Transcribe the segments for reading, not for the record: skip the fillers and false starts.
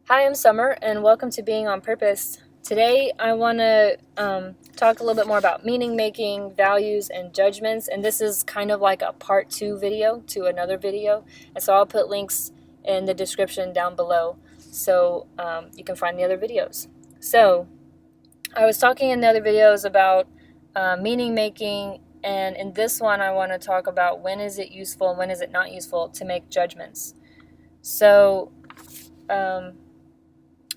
Hi, I'm Summer, and welcome to Being on Purpose. Today, I want to talk a little bit more about meaning making, values, and judgments. And this is kind of like a part two video to another video. And so I'll put links in the description down below so you can find the other videos. So, I was talking in the other videos about meaning making, and in this one, I want to talk about when is it useful and when is it not useful to make judgments. So,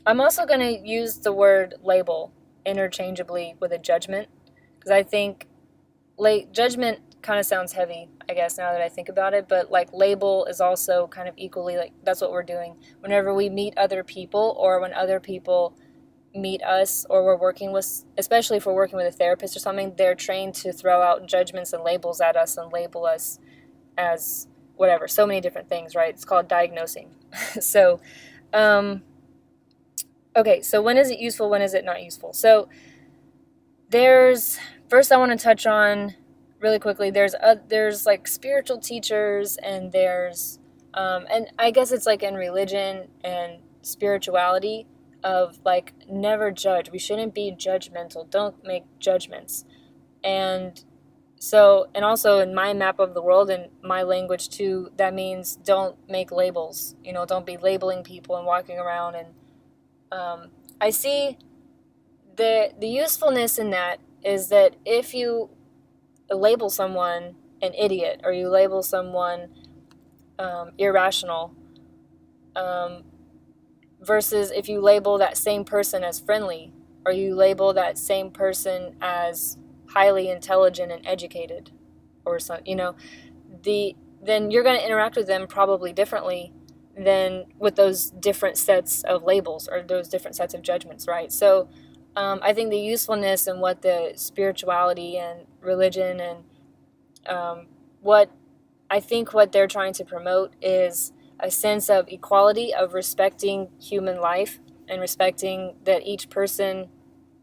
I'm also going to use the word label interchangeably with a judgment because I think judgment kind of sounds heavy, I guess, now that I think about it, but like label is also kind of equally like that's what we're doing. Whenever we meet other people or when other people meet us or we're working with, especially if we're working with a therapist or something, they're trained to throw out judgments and labels at us and label us as whatever, so many different things, right? It's called diagnosing. so, okay, so when is it useful? When is it not useful? So first I want to touch on really quickly. There's like spiritual teachers, and and I guess it's like in religion and spirituality of like never judge. We shouldn't be judgmental. Don't make judgments. And and also in my map of the world and my language too, that means don't make labels. Don't be labeling people and walking around and I see the usefulness in that is that if you label someone an idiot or you label someone irrational, versus if you label that same person as friendly or you label that same person as highly intelligent and educated or something, then you're going to interact with them probably differently than with those different sets of labels or those different sets of judgments, right? So I think the usefulness and what the spirituality and religion and what they're trying to promote is a sense of equality, of respecting human life and respecting that each person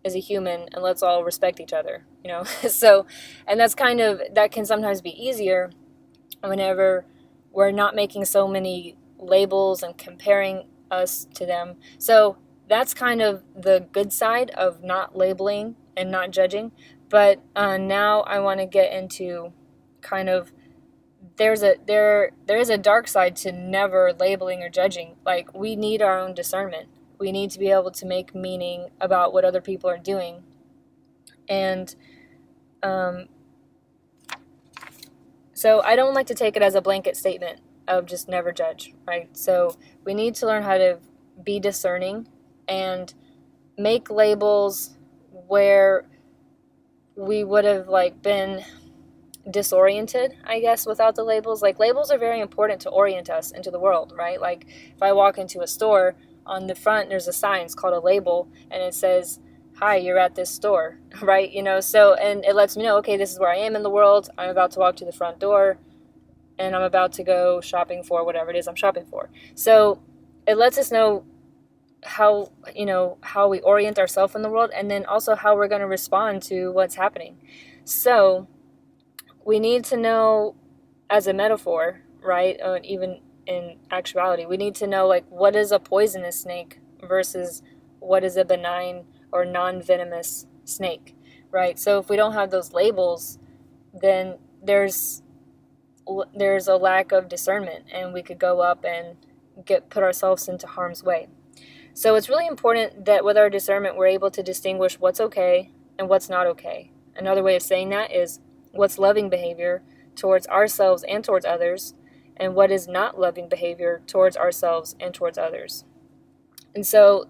is a human and let's all respect each other. So, and that can sometimes be easier whenever we're not making so many labels and comparing us to them. So that's kind of the good side of not labeling and not judging. But now I want to get into kind of there is a dark side to never labeling or judging. Like we need our own discernment. We need to be able to make meaning about what other people are doing. And so I don't like to take it as a blanket statement of just never judge, right? So we need to learn how to be discerning and make labels where we would have like been disoriented, I guess, without the labels. Like labels are very important to orient us into the world, right? Like if I walk into a store, on the front there's a sign, it's called a label, and it says, "Hi, you're at this store," right? So, and it lets me know, okay, this is where I am in the world. I'm about to walk to the front door and I'm about to go shopping for whatever it is I'm shopping for. So it lets us know how we orient ourselves in the world, and then also how we're going to respond to what's happening. So we need to know, as a metaphor, right? Even in actuality, we need to know like what is a poisonous snake versus what is a benign or non-venomous snake, right? So if we don't have those labels, then there's a lack of discernment, and we could go up and put ourselves into harm's way. So it's really important that with our discernment, we're able to distinguish what's okay and what's not okay. Another way of saying that is what's loving behavior towards ourselves and towards others, and what is not loving behavior towards ourselves and towards others. And so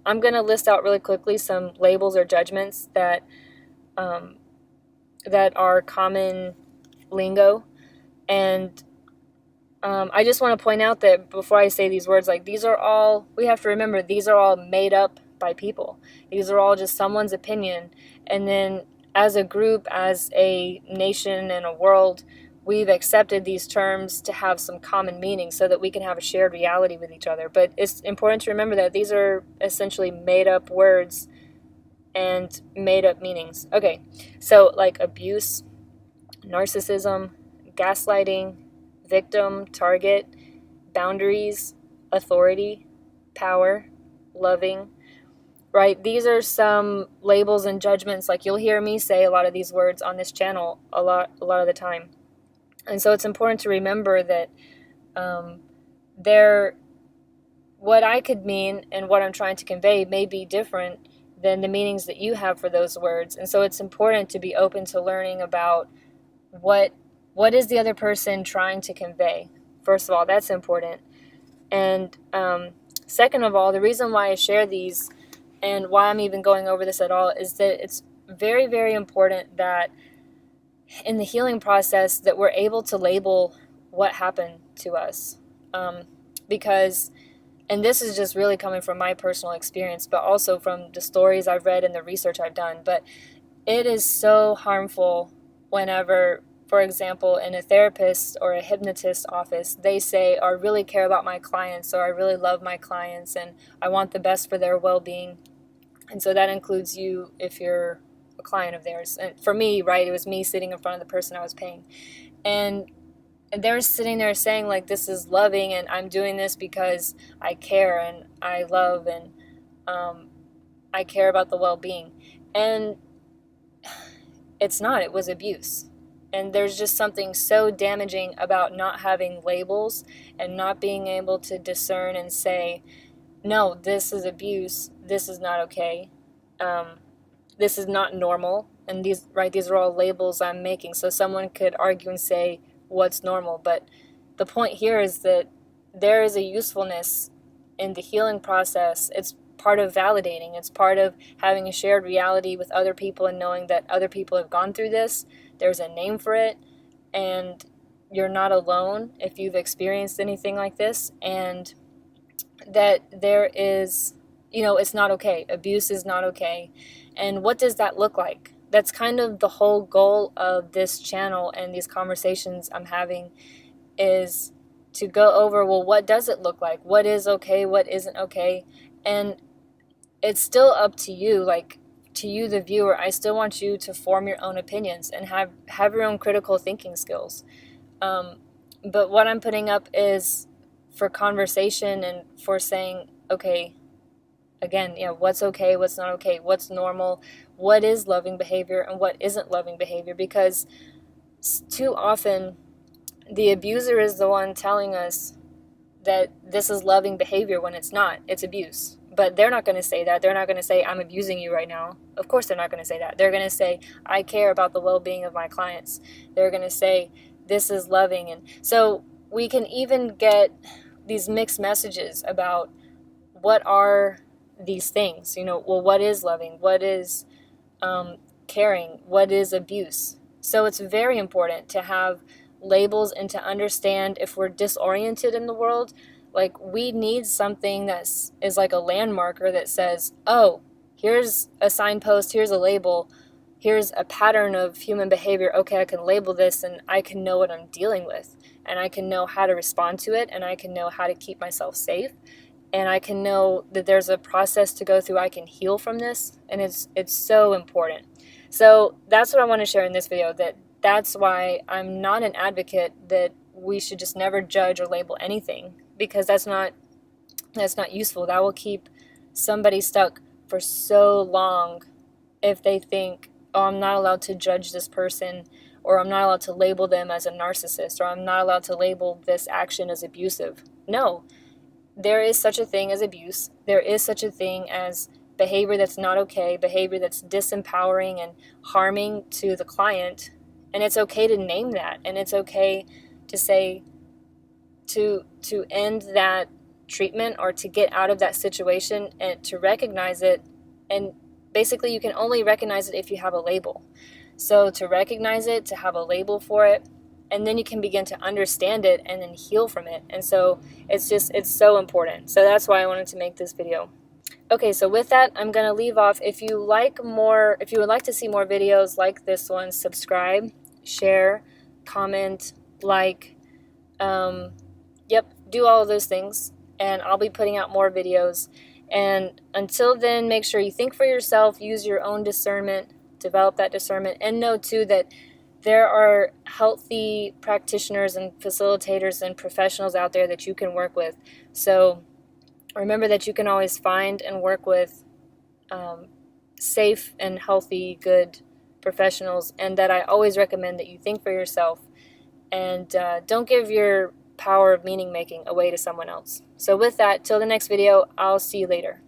I'm going to list out really quickly some labels or judgments that are common lingo. And I just want to point out that before I say these words, like we have to remember these are all made up by people. These are all just someone's opinion. And then as a group, as a nation and a world, we've accepted these terms to have some common meaning so that we can have a shared reality with each other. But it's important to remember that these are essentially made up words and made up meanings. Okay, so like abuse, narcissism, gaslighting, victim, target, boundaries, authority, power, loving, right? These are some labels and judgments. Like, you'll hear me say a lot of these words on this channel a lot of the time. And so it's important to remember that what I could mean and what I'm trying to convey may be different than the meanings that you have for those words. And so it's important to be open to learning about what is the other person trying to convey. First of all, that's important. And second of all, the reason why I share these and why I'm even going over this at all is that it's very, very important that in the healing process that we're able to label what happened to us. Because, and this is just really coming from my personal experience, but also from the stories I've read and the research I've done, but it is so harmful whenever, for example, in a therapist or a hypnotist office, they say, "I really care about my clients," or "I really love my clients and I want the best for their well-being." And so that includes you if you're a client of theirs. And for me, right, it was me sitting in front of the person I was paying. And they're sitting there saying, like, this is loving and I'm doing this because I care and I love and I care about the well-being. And it's not. It was abuse. And there's just something so damaging about not having labels and not being able to discern and say, no, this is abuse. This is not okay. This is not normal. And these are all labels I'm making. So someone could argue and say, what's normal? But the point here is that there is a usefulness in the healing process. It's part of validating. It's part of having a shared reality with other people and knowing that other people have gone through this. There's a name for it, and you're not alone if you've experienced anything like this, and that there is, it's not okay. Abuse is not okay. And what does that look like? That's kind of the whole goal of this channel and these conversations I'm having, is to go over, well, what does it look like? What is okay? What isn't okay? And it's still up to you, like, to you, the viewer. I still want you to form your own opinions and have your own critical thinking skills. But what I'm putting up is for conversation and for saying, okay, again, what's okay, what's not okay, what's normal, what is loving behavior and what isn't loving behavior. Because too often the abuser is the one telling us that this is loving behavior when it's not. It's abuse. But they're not going to say that. They're not going to say, I'm abusing you right now. Of course they're not going to say that. They're going to say, I care about the well-being of my clients. They're going to say, this is loving. And so we can even get these mixed messages about what are these things. Well, what is loving? What is caring? What is abuse? So it's very important to have labels and to understand if we're disoriented in the world. Like, we need something that is like a landmarker that says, oh, here's a signpost, here's a label, here's a pattern of human behavior. Okay, I can label this and I can know what I'm dealing with. And I can know how to respond to it. And I can know how to keep myself safe. And I can know that there's a process to go through. I can heal from this. And it's so important. So that's what I want to share in this video. That's why I'm not an advocate that we should just never judge or label anything. Because that's not useful. That will keep somebody stuck for so long if they think, oh, I'm not allowed to judge this person, or I'm not allowed to label them as a narcissist, or I'm not allowed to label this action as abusive. No, there is such a thing as abuse. There is such a thing as behavior that's not okay, behavior that's disempowering and harming to the client. And it's okay to name that, and it's okay to say, to end that treatment or to get out of that situation and to recognize it. And basically you can only recognize it if you have a label. So to recognize it, to have a label for it, and then you can begin to understand it and then heal from it. And so it's so important. So that's why I wanted to make this video. Okay, so with that, I'm going to leave off. If you would like to see more videos like this one, subscribe, share, comment, like, do all of those things, and I'll be putting out more videos. And until then, make sure you think for yourself, use your own discernment, develop that discernment, and know too that there are healthy practitioners and facilitators and professionals out there that you can work with. So Remember that you can always find and work with safe and healthy, good professionals, and that I always recommend that you think for yourself and don't give your power of meaning making away to someone else. So with that, till the next video, I'll see you later.